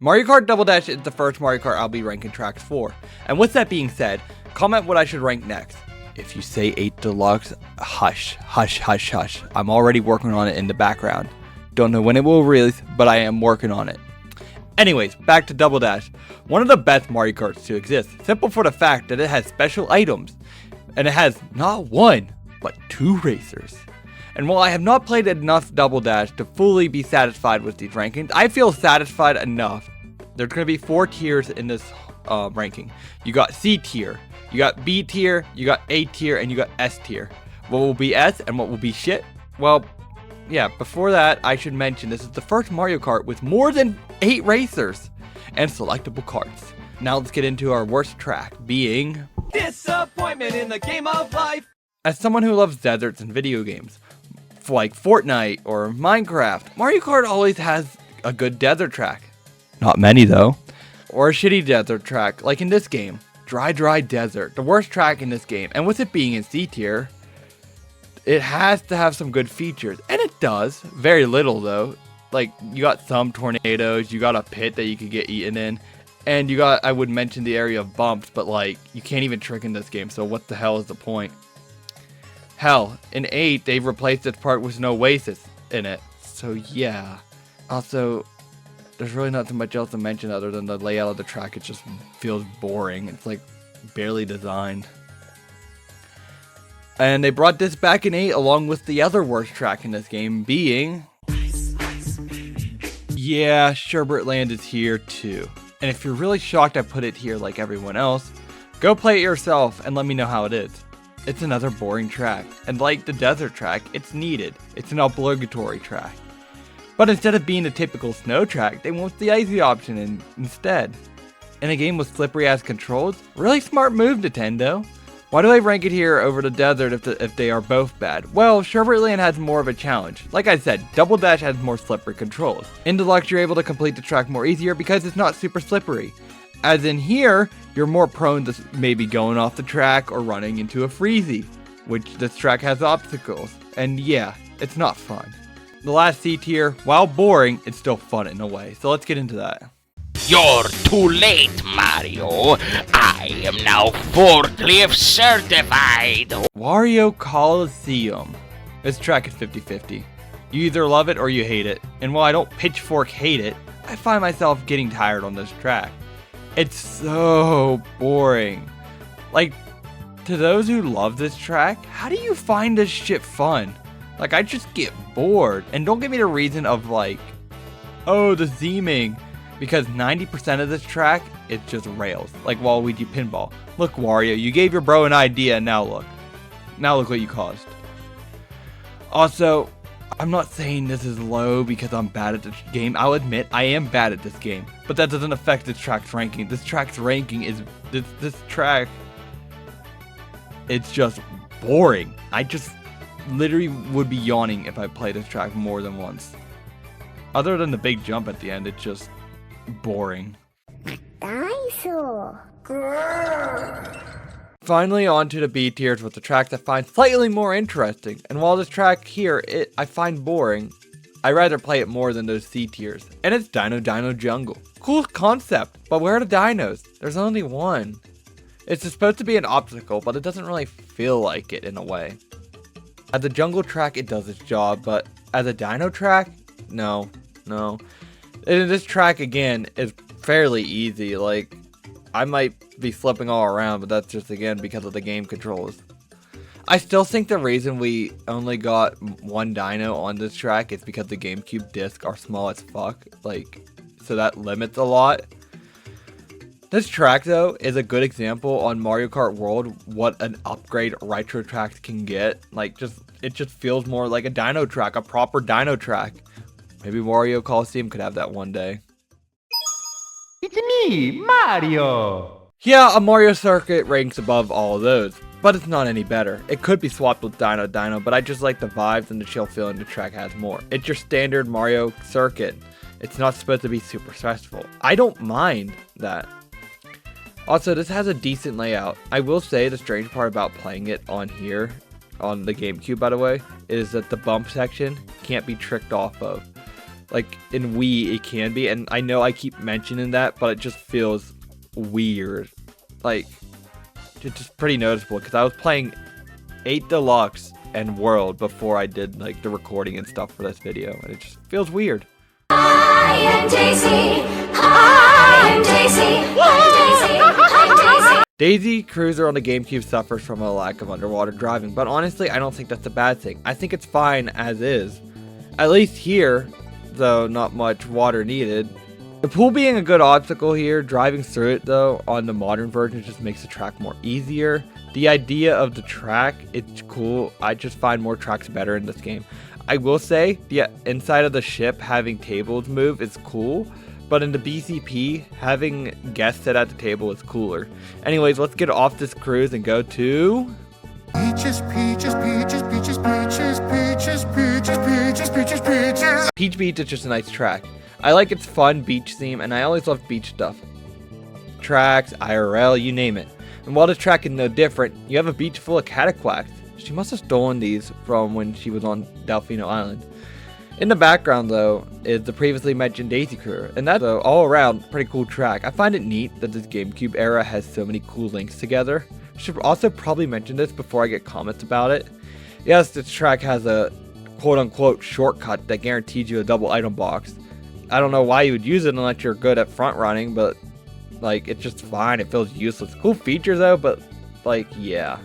Mario Kart Double Dash is the first Mario Kart I'll be ranking tracks for. And with that being said, comment what I should rank next. If you say 8 Deluxe, hush, hush, hush, hush. I'm already working on it in the background. Don't know when it will release, but I am working on it. Anyways, back to Double Dash. One of the best Mario Karts to exist, simple for the fact that it has special items. And it has not one, but 2 racers. And while I have not played enough Double Dash to fully be satisfied with these rankings, I feel satisfied enough. There's going to be 4 tiers in this ranking. You got C tier, you got B tier, you got A tier, and you got S tier. What will be S and what will be shit? Well, yeah, before that, I should mention this is the first Mario Kart with more than 8 racers and selectable karts. Now let's get into our worst track, being disappointment in the game of life. As someone who loves deserts and video games, like Fortnite or Minecraft, Mario Kart always has a good desert track. Not many though. Or a shitty desert track, like in this game. Dry desert, the worst track in this game. And with it being in C tier, it has to have some good features. And it does. Very little though. Like, you got some tornadoes, you got a pit that you could get eaten in. And you got, I would mention the area of bumps, but like, you can't even trick in this game, so what the hell is the point? Hell, in 8, they've replaced this part with no oasis in it. So yeah. Also, there's really not too much else to mention other than the layout of the track. It just feels boring. It's like barely designed. And they brought this back in 8 along with the other worst track in this game being... Yeah, Sherbert Land is here too. And if you're really shocked I put it here like everyone else, go play it yourself and let me know how it is. It's another boring track, and like the desert track, it's needed. It's an obligatory track. But instead of being a typical snow track, they went the icy option instead. In a game with slippery ass controls, really smart move, Nintendo. Why do I rank it here over the desert if they are both bad? Well, Sherbert Land has more of a challenge. Like I said, Double Dash has more slippery controls. In Deluxe, you're able to complete the track more easier because it's not super slippery. As in here, you're more prone to maybe going off the track or running into a freezy, which this track has obstacles. And yeah, it's not fun. The last C tier, while boring, it's still fun in a way. So let's get into that. You're too late, Mario. I am now forklift certified. Wario Coliseum. This track is 50-50. You either love it or you hate it. And while I don't pitchfork hate it, I find myself getting tired on this track. It's so boring. Like, to those who love this track, how do you find this shit fun? Like, I just get bored. And don't give me the reason of like, oh, the theming. Because 90% of this track, it's just rails. Like Waluigi Pinball. Look, Wario, you gave your bro an idea, and now look. Now look what you caused. Also, I'm not saying this is low because I'm bad at this game. I'll admit I am bad at this game. But that doesn't affect this track's ranking. This track's ranking is... This track... It's just boring. I just literally would be yawning if I played this track more than once. Other than the big jump at the end, it's just boring. Finally, on to the B tiers with the track that I find slightly more interesting. And while this track here, I find boring, I'd rather play it more than those C tiers. And it's Dino Jungle. Cool concept, but where are the dinos? There's only one. It's supposed to be an obstacle, but it doesn't really feel like it in a way. As a jungle track, it does its job, but as a dino track, no. And this track, again, is fairly easy. Like, I might be flipping all around, but that's just, again, because of the game controls. I still think the reason we only got one dino on this track is because the GameCube discs are small as fuck. Like, so that limits a lot. This track, though, is a good example on Mario Kart World what an upgrade retro track can get. Like, it just feels more like a dino track, a proper dino track. Maybe Wario Coliseum could have that one day. It's me, Mario! Yeah, a Mario circuit ranks above all of those, but it's not any better. It could be swapped with Dino, but I just like the vibes and the chill feeling the track has more. It's your standard Mario circuit. It's not supposed to be super stressful. I don't mind that. Also, this has a decent layout. I will say the strange part about playing it on here, on the GameCube by the way, is that the bump section can't be tricked off of. Like in Wii, it can be, and I know I keep mentioning that, but it just feels weird. Like, it's just pretty noticeable because I was playing 8 Deluxe and World before I did like the recording and stuff for this video, and it just feels weird. I am Daisy. I am Daisy. I'm Daisy. I'm Daisy. Daisy Cruiser on the GameCube suffers from a lack of underwater driving, but honestly, I don't think that's a bad thing. I think it's fine as is. At least here, though not much water needed. The pool being a good obstacle here, driving through it though on the modern version just makes the track more easier. The idea of the track, it's cool. I just find more tracks better in this game. I will say, the inside of the ship having tables move is cool, but in the BCP, having guests sit at the table is cooler. Anyways, let's get off this cruise and go to... Peaches, peaches, peaches, peaches, peaches, peaches, peaches, peaches, peaches, peaches. Peach Beach is just a nice track. I like its fun beach theme, and I always love beach stuff. Tracks, IRL, you name it. And while this track is no different, you have a beach full of cataquacks. She must have stolen these from when she was on Delfino Island. In the background, though, is the previously mentioned Daisy Crew, and that's an all-around pretty cool track. I find it neat that this GameCube era has so many cool links together. I should also probably mention this before I get comments about it. Yes, this track has a quote-unquote shortcut that guarantees you a double item box. I don't know why you would use it unless you're good at front running, but like, it's just fine. It feels useless. Cool feature though, but like, yeah.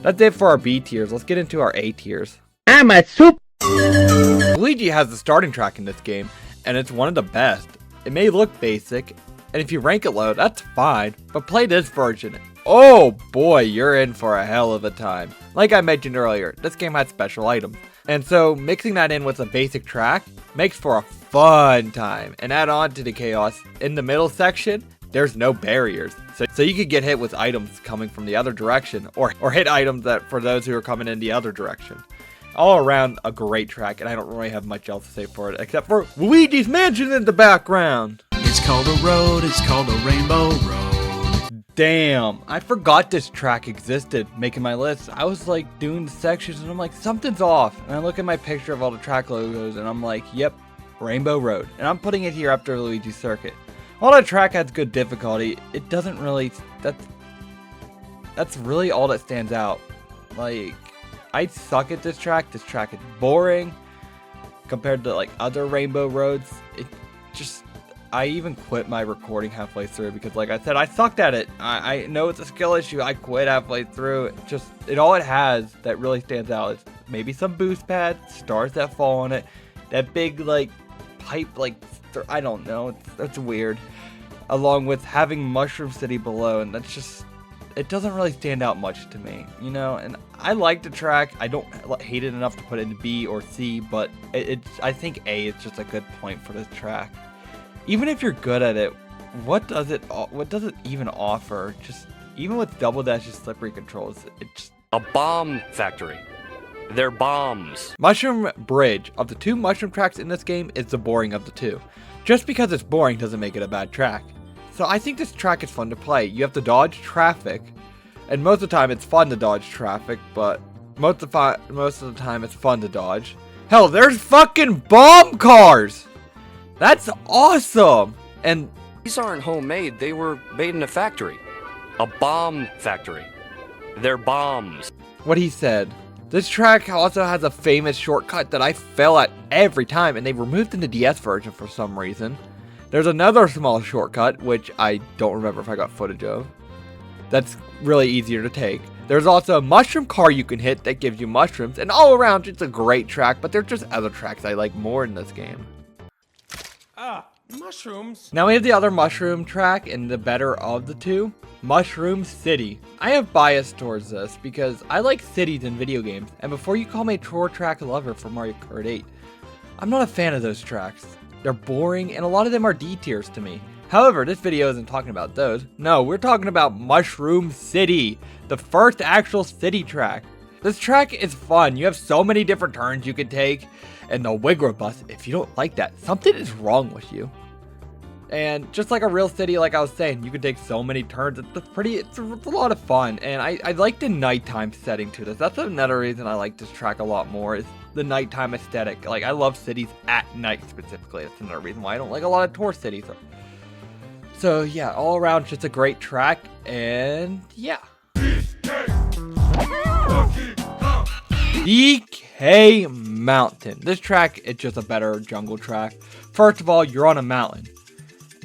That's it for our B tiers. Let's get into our A tiers. I'm a soup. Luigi has the starting track in this game, and it's one of the best. It may look basic, and if you rank it low, that's fine, but play this version. Oh boy, you're in for a hell of a time. Like I mentioned earlier, this game has special items, and so mixing that in with a basic track makes for a fun time. And add on to the chaos, in the middle section, there's no barriers, so you could get hit with items coming from the other direction, or hit items that for those who are coming in the other direction. All around a great track, and I don't really have much else to say for it, except for Luigi's Mansion in the background. It's called a road, it's called a rainbow road. Damn, I forgot this track existed, making my list. I was like doing the sections and I'm like, something's off. And I look at my picture of all the track logos and I'm like, yep, Rainbow Road. And I'm putting it here after Luigi's Circuit. While the track has good difficulty, it doesn't really, that's really all that stands out. Like, I suck at this track is boring. Compared to like other Rainbow Roads, it just, I even quit my recording halfway through because like I said, I sucked at it. I know it's a skill issue. I quit halfway through. All it has that really stands out is maybe some boost pads, stars that fall on it, that big like pipe, like, I don't know, that's weird. Along with having Mushroom City below, and that's just, it doesn't really stand out much to me, you know. And I like the track. I don't hate it enough to put it in B or C, but I think A is just a good point for this track. Even if you're good at it, what does it even offer? Just even with Double Dash's slippery controls, it's a bomb factory. They're bombs. Mushroom Bridge, of the 2 mushroom tracks in this game, is the boring of the 2. Just because it's boring doesn't make it a bad track. So I think this track is fun to play. You have to dodge traffic, and most of the time it's fun to dodge traffic, but most of the time it's fun to dodge. Hell, there's fucking bomb cars! That's awesome! And These aren't homemade, they were made in a factory. A bomb factory. They're bombs. what he said. This track also has a famous shortcut that I fail at every time, and they removed in the DS version for some reason. There's another small shortcut, which I don't remember if I got footage of. That's really easier to take. There's also a mushroom car you can hit that gives you mushrooms, and all around it's a great track, but there's just other tracks I like more in this game. Mushrooms. Now we have the other mushroom track, and the better of the two, Mushroom City. I have bias towards this because I like cities in video games, and before you call me a tour track lover for Mario Kart 8, I'm not a fan of those tracks. They're boring, and a lot of them are D tiers to me. However, this video isn't talking about those. No, we're talking about Mushroom City, the first actual city track. This track is fun. You have so many different turns you can take, and the Wigra bus, if you don't like that, something is wrong with you. And just like a real city, like I was saying, you can take so many turns. It's a lot of fun. And I like the nighttime setting to this. That's another reason I like this track a lot more, is the nighttime aesthetic. Like, I love cities at night specifically. That's another reason why I don't like a lot of tour cities. So yeah, all around, just a great track. And yeah. DK Mountain. This track, it's just a better jungle track. First of all, you're on a mountain.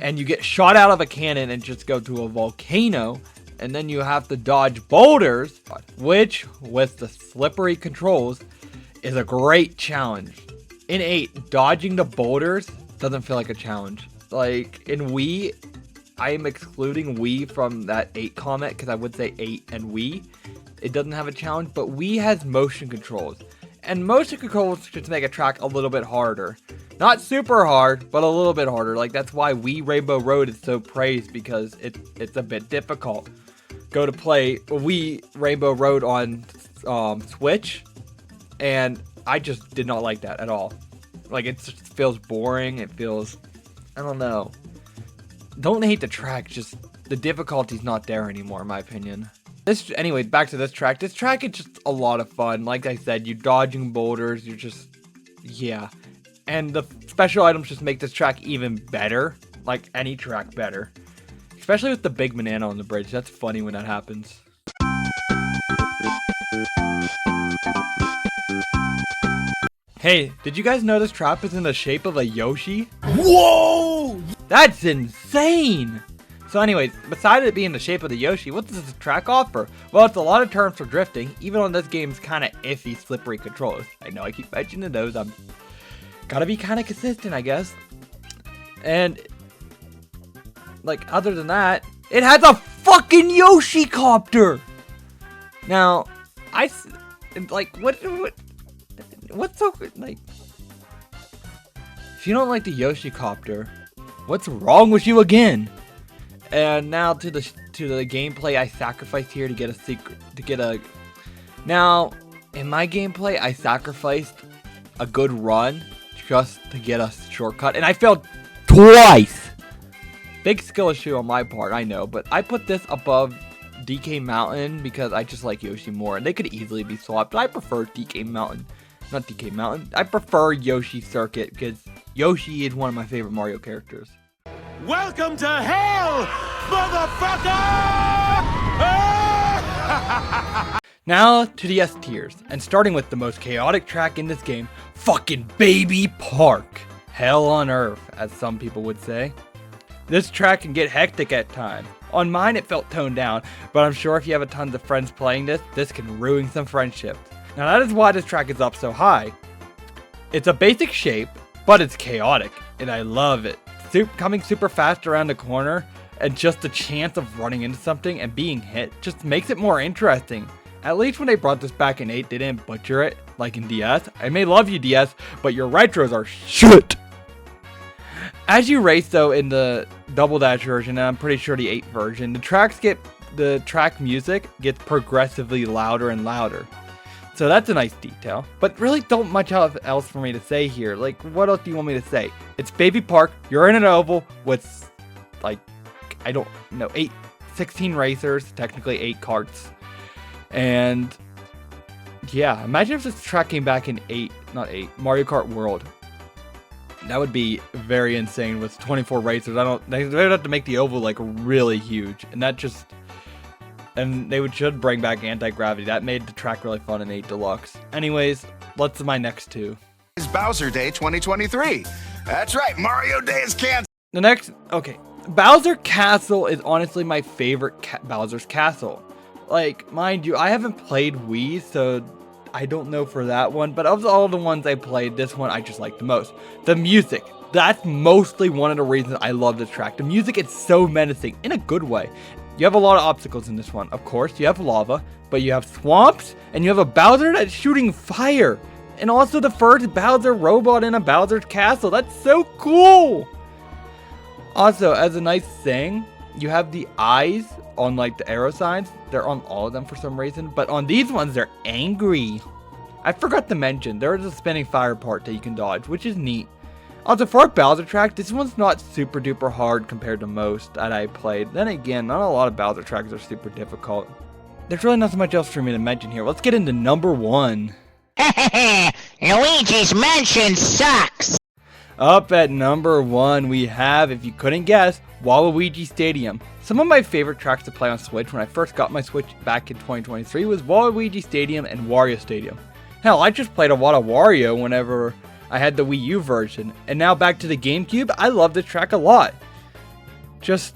And you get shot out of a cannon and just go to a volcano. And then you have to dodge boulders, which, with the slippery controls, is a great challenge. In 8, dodging the boulders doesn't feel like a challenge. Like, in Wii, I am excluding Wii from that 8 comment, because I would say 8 and Wii. It doesn't have a challenge, but Wii has motion controls. And motion controls just make a track a little bit harder. Not super hard, but a little bit harder. Like, that's why Wii Rainbow Road is so praised, because it's a bit difficult. Go to play Wii Rainbow Road on Switch, and I just did not like that at all. Like, it just feels boring. It feels, I don't know. Don't hate the track, just the difficulty's not there anymore, in my opinion. Anyway, back to this track. This track is just a lot of fun. Like I said, you're dodging boulders. You're just, yeah. And the special items just make this track even better. Like any track better. Especially with the big banana on the bridge. That's funny when that happens. Hey, did you guys know this trap is in the shape of a Yoshi? Whoa! That's insane! So anyways, besides it being the shape of the Yoshi, what does this track offer? Well, it's a lot of turns for drifting, even on this game's kind of iffy, slippery controls. I know I keep mentioning those, I'm gotta be kind of consistent, I guess. And, like, other than that, it has a fucking Yoshi copter! Now, like, what's so, like, if you don't like the Yoshi copter, what's wrong with you again? And now to the gameplay I sacrificed here to get a secret, now, in my gameplay, I sacrificed a good run just to get a shortcut, and I failed twice! Big skill issue on my part, I know, but I put this above DK Mountain because I just like Yoshi more, and they could easily be swapped, but I prefer DK Mountain. Not DK Mountain. I prefer Yoshi Circuit because Yoshi is one of my favorite Mario characters. Welcome to hell, motherfucker! Now to the S tiers, and starting with the most chaotic track in this game, fucking Baby Park. Hell on earth, as some people would say. This track can get hectic at times. On mine it felt toned down, but I'm sure if you have tons of friends playing this can ruin some friendships. Now that is why this track is up so high. It's a basic shape, but it's chaotic, and I love it. Coming super fast around the corner, and just the chance of running into something and being hit just makes it more interesting. At least when they brought this back in 8, they didn't butcher it, like in DS. I may love you, DS, but your retros are shit! As you race though in the Double Dash version, and I'm pretty sure the 8 version, the track music gets progressively louder and louder. So that's a nice detail, but really don't much else for me to say here. Like, what else do you want me to say? It's Baby Park, you're in an oval with, like, I don't know, 16 racers, technically 8 carts. And, yeah, imagine if this track came back in Mario Kart World. That would be very insane with 24 racers. They would have to make the oval, like, really huge, and that just... And they should bring back anti-gravity. That made the track really fun in 8 Deluxe. Anyways, let's my next 2. It's Bowser Day 2023. That's right, Mario Day is canceled. The next, okay. Bowser Castle is honestly my favorite Bowser's Castle. Like, mind you, I haven't played Wii, so I don't know for that one. But of all the ones I played, this one I just like the most. The music. That's mostly one of the reasons I love this track. The music is so menacing, in a good way. You have a lot of obstacles in this one. Of course, you have lava, but you have swamps, and you have a Bowser that's shooting fire. And also the first Bowser robot in a Bowser's castle. That's so cool! Also, as a nice thing, you have the eyes on, like, the arrow signs. They're on all of them for some reason, but on these ones, they're angry. I forgot to mention, there is a spinning fire part that you can dodge, which is neat. Also, for a Bowser track, this one's not super duper hard compared to most that I played. Then again, not a lot of Bowser tracks are super difficult. There's really not so much else for me to mention here. Let's get into number 1. Luigi's Mansion sucks! Up at number 1, we have, if you couldn't guess, Waluigi Stadium. Some of my favorite tracks to play on Switch when I first got my Switch back in 2023 was Waluigi Stadium and Wario Stadium. Hell, I just played a lot of Wario whenever I had the Wii U version, and now back to the GameCube, I love this track a lot. Just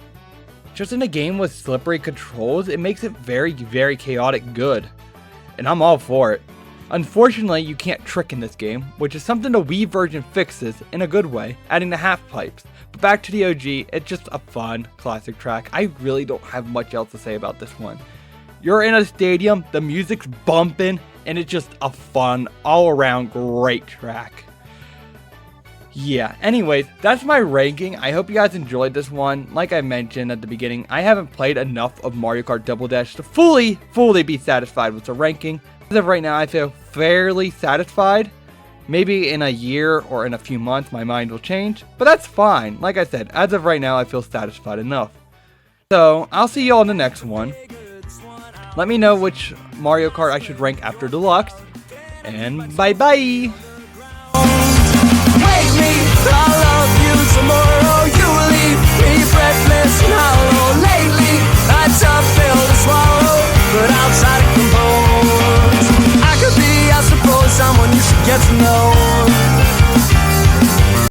in a game with slippery controls, it makes it very, very chaotic good, and I'm all for it. Unfortunately, you can't trick in this game, which is something the Wii version fixes in a good way, adding the half pipes. But back to the OG, it's just a fun, classic track. I really don't have much else to say about this one. You're in a stadium, the music's bumping, and it's just a fun, all-around great track. Yeah, anyways, that's my ranking. I hope you guys enjoyed this one. Like I mentioned at the beginning, I haven't played enough of Mario Kart Double Dash to fully be satisfied with the ranking. As of right now, I feel fairly satisfied. Maybe in a year or in a few months, my mind will change, but that's fine. Like I said, as of right now, I feel satisfied enough. So, I'll see you all in the next one. Let me know which Mario Kart I should rank after Deluxe, and bye-bye! Wake me, I love you tomorrow. You leave me breathless and hollow. Lately, I tough pill to swallow, but outside composed. I could be, I suppose, someone you should get to know.